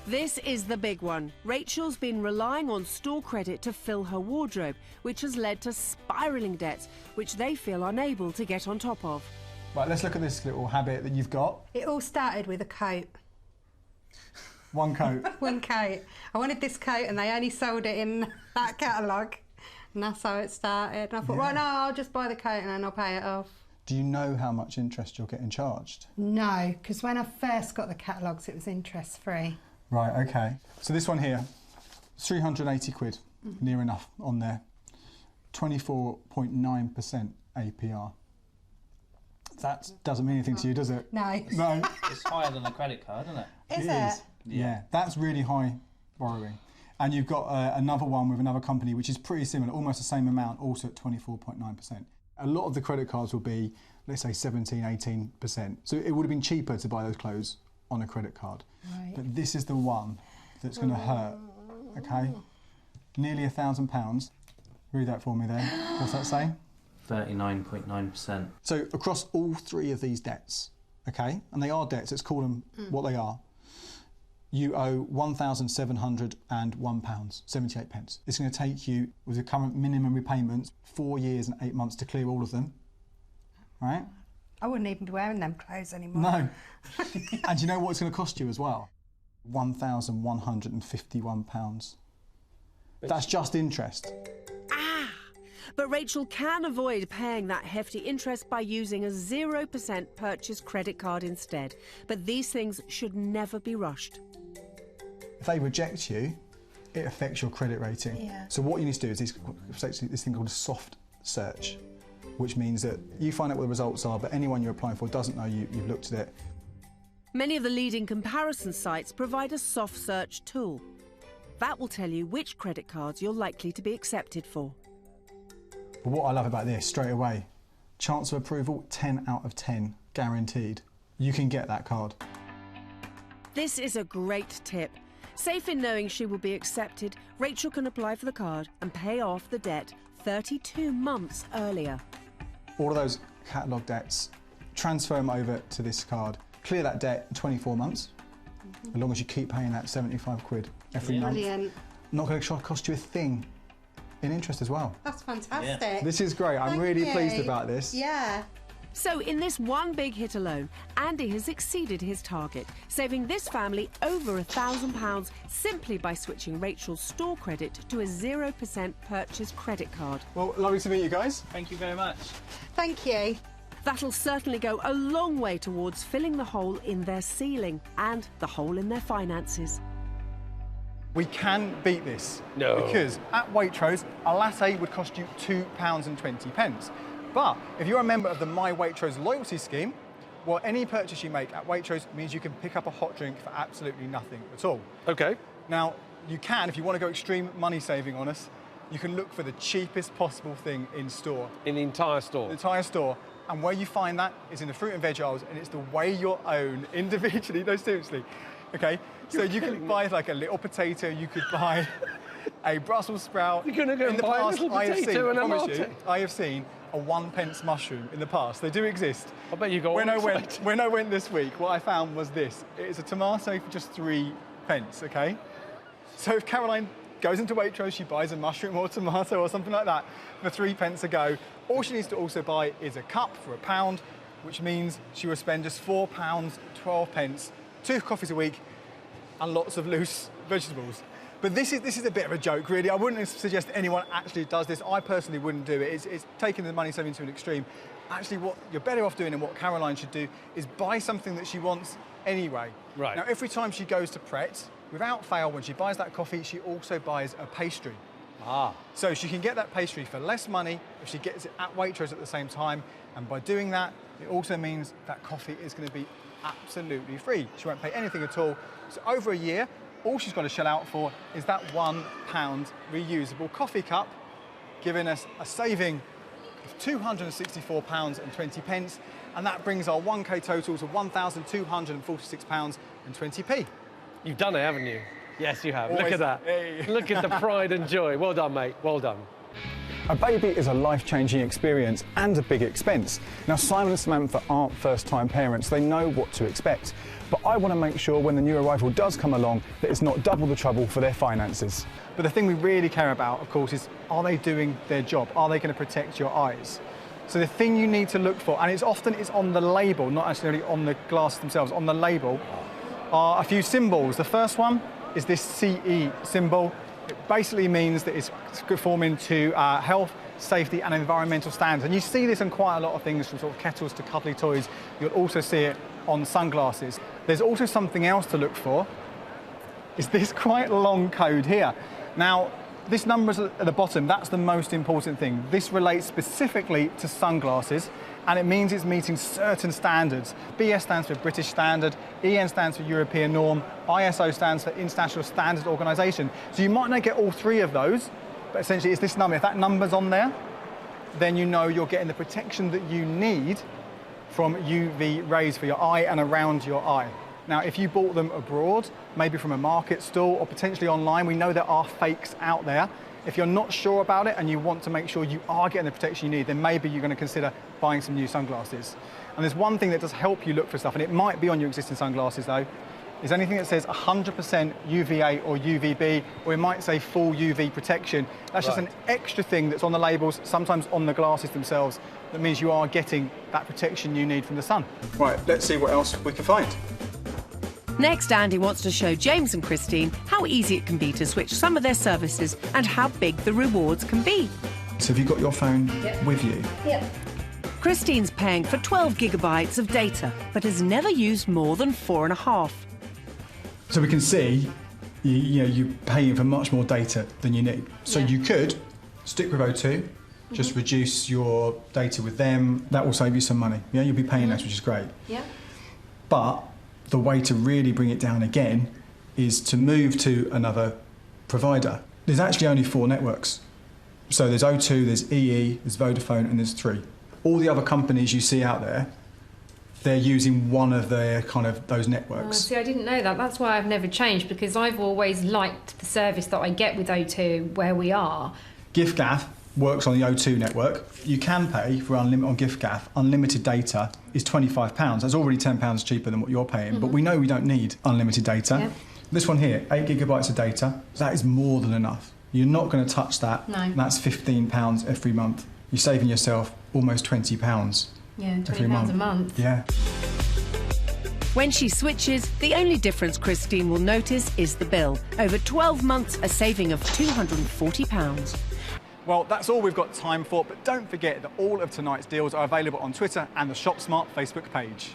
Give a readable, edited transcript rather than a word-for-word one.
This is the big one. Rachel's been relying on store credit to fill her wardrobe, which has led to spiralling debts, which they feel unable to get on top of. Right, let's look at this little habit that you've got. It all started with a coat. One coat. One coat. I wanted this coat and they only sold it in that catalogue. And that's how it started. And I thought, right, no, I'll just buy the coat and then I'll pay it off. Do you know how much interest you're getting charged? No, because when I first got the catalogues, it was interest-free. Right, OK. So this one here, 380 quid, near enough on there. 24.9% APR. That doesn't mean anything to you, does it? No. No. It's higher than a credit card, isn't it? Is it? Yeah, that's really high borrowing. And you've got another one with another company which is pretty similar, almost the same amount, also at 24.9%. A lot of the credit cards will be, let's say, 17, 18%. So it would have been cheaper to buy those clothes on a credit card. Right. But this is the one that's going to hurt, OK? Nearly £1,000. Read that for me there. What's that say? 39.9%. So across all three of these debts, OK, and they are debts, let's call them what they are, you owe £1,701, 78 pence. It's going to take you, with the current minimum repayments, 4 years and 8 months to clear all of them, right? I wouldn't even be wearing them clothes anymore. No. And you know what it's going to cost you as well? £1,151. That's just interest. But Rachel can avoid paying that hefty interest by using a 0% purchase credit card instead. But these things should never be rushed. If they reject you, it affects your credit rating. Yeah. So what you need to do is this thing called a soft search, which means that you find out what the results are, but anyone you're applying for doesn't know you've looked at it. Many of the leading comparison sites provide a soft search tool. That will tell you which credit cards you're likely to be accepted for. But what I love about this, straight away, chance of approval, 10 out of 10, guaranteed. You can get that card. This is a great tip. Safe in knowing she will be accepted, Rachel can apply for the card and pay off the debt 32 months earlier. All of those catalogue debts, transfer them over to this card. Clear that debt in 24 months, as long as you keep paying that 75 quid every month. Brilliant. Not going to cost you a thing in interest as well. That's fantastic. Yeah. This is great. I'm really pleased about this. Yeah. So in this one big hit alone, Andy has exceeded his target, saving this family over £1,000 simply by switching Rachel's store credit to a 0% purchase credit card. Well, lovely to meet you guys. Thank you very much. Thank you. That'll certainly go a long way towards filling the hole in their ceiling and the hole in their finances. We can beat this. No. Because at Waitrose, a latte would cost you £2.20. But if you're a member of the My Waitrose loyalty scheme, well, any purchase you make at Waitrose means you can pick up a hot drink for absolutely nothing at all. OK. Now, you can, if you want to go extreme money saving on us, you can look for the cheapest possible thing in store. In the entire store? The entire store. And where you find that is in the fruit and veg aisles, and it's the way your own individually, no, seriously. OK? So you can buy like a little potato, you could buy a Brussels sprout. You're going to go and buy a little potato and a latte? I have seen a 1p mushroom in the past. They do exist. I bet you got when one. When I went this week, what I found was this. It's a tomato for just 3p, OK? So if Caroline goes into Waitrose, she buys a mushroom or tomato or something like that for 3p a go. All she needs to also buy is a cup for £1, which means she will spend just £4, 12p, 2 coffees a week, and lots of loose vegetables. But this is a bit of a joke, really. I wouldn't suggest anyone actually does this. I personally wouldn't do it. It's taking the money saving to an extreme. Actually, what you're better off doing and what Caroline should do is buy something that she wants anyway. Right. Now, every time she goes to Pret, without fail, when she buys that coffee, she also buys a pastry. Ah. So she can get that pastry for less money if she gets it at Waitrose at the same time. And by doing that, it also means that coffee is going to be absolutely free. She won't pay anything at all. So over a year, all she's got to shell out for is that £1 reusable coffee cup, giving us a saving of £264.20, and that brings our 1k total to £1,246.20. You've done it, haven't you? Yes, you have. Always. Look at that. Hey. Look at the pride and joy. Well done, mate. Well done. A baby is a life-changing experience and a big expense. Now, Simon and Samantha aren't first-time parents. They know what to expect. But I want to make sure when the new arrival does come along that it's not double the trouble for their finances. But the thing we really care about, of course, is are they doing their job? Are they going to protect your eyes? So the thing you need to look for, and it's often on the label, not necessarily on the glasses themselves, on the label, are a few symbols. The first one is this CE symbol. It basically means that it's conforming to health, safety and environmental standards. And you see this in quite a lot of things, from sort of kettles to cuddly toys. You'll also see it on sunglasses. There's also something else to look for, is this quite long code here. Now, this number is at the bottom, that's the most important thing. This relates specifically to sunglasses, and it means it's meeting certain standards. BS stands for British Standard, EN stands for European Norm, ISO stands for International Standards Organisation. So you might not get all three of those, but essentially it's this number. If that number's on there, then you know you're getting the protection that you need from UV rays for your eye and around your eye. Now, if you bought them abroad, maybe from a market stall or potentially online, we know there are fakes out there. If you're not sure about it and you want to make sure you are getting the protection you need, then maybe you're going to consider buying some new sunglasses. And there's one thing that does help you look for stuff, and it might be on your existing sunglasses though, is anything that says 100% UVA or UVB, or it might say full UV protection. That's just an extra thing that's on the labels, sometimes on the glasses themselves, that means you are getting that protection you need from the sun. Right, let's see what else we can find. Next, Andy wants to show James and Christine how easy it can be to switch some of their services and how big the rewards can be. So have you got your phone with you? Yep. Christine's paying for 12 gigabytes of data, but has never used more than 4.5. So we can see, you're paying for much more data than you need. So you could stick with O2, just reduce your data with them. That will save you some money. Yeah, you'll be paying less, which is great. Yeah. But the way to really bring it down again is to move to another provider. There's actually only 4 networks. So there's O2, there's EE, there's Vodafone, and there's 3. All the other companies you see out there, they're using one of their those networks. See, I didn't know that. That's why I've never changed, because I've always liked the service that I get with O2 where we are. giffgaff works on the O2 network. You can pay for unlimited on giffgaff. Unlimited data is £25. That's already £10 cheaper than what you're paying, but we know we don't need unlimited data. Yep. This one here, 8 gigabytes of data, that is more than enough. You're not going to touch that. No. That's £15 every month. You're saving yourself almost £20 Yeah, every £20 a month. Yeah. When she switches, the only difference Christine will notice is the bill. Over 12 months, a saving of £240. Well, that's all we've got time for, but don't forget that all of tonight's deals are available on Twitter and the Shop Smart Facebook page.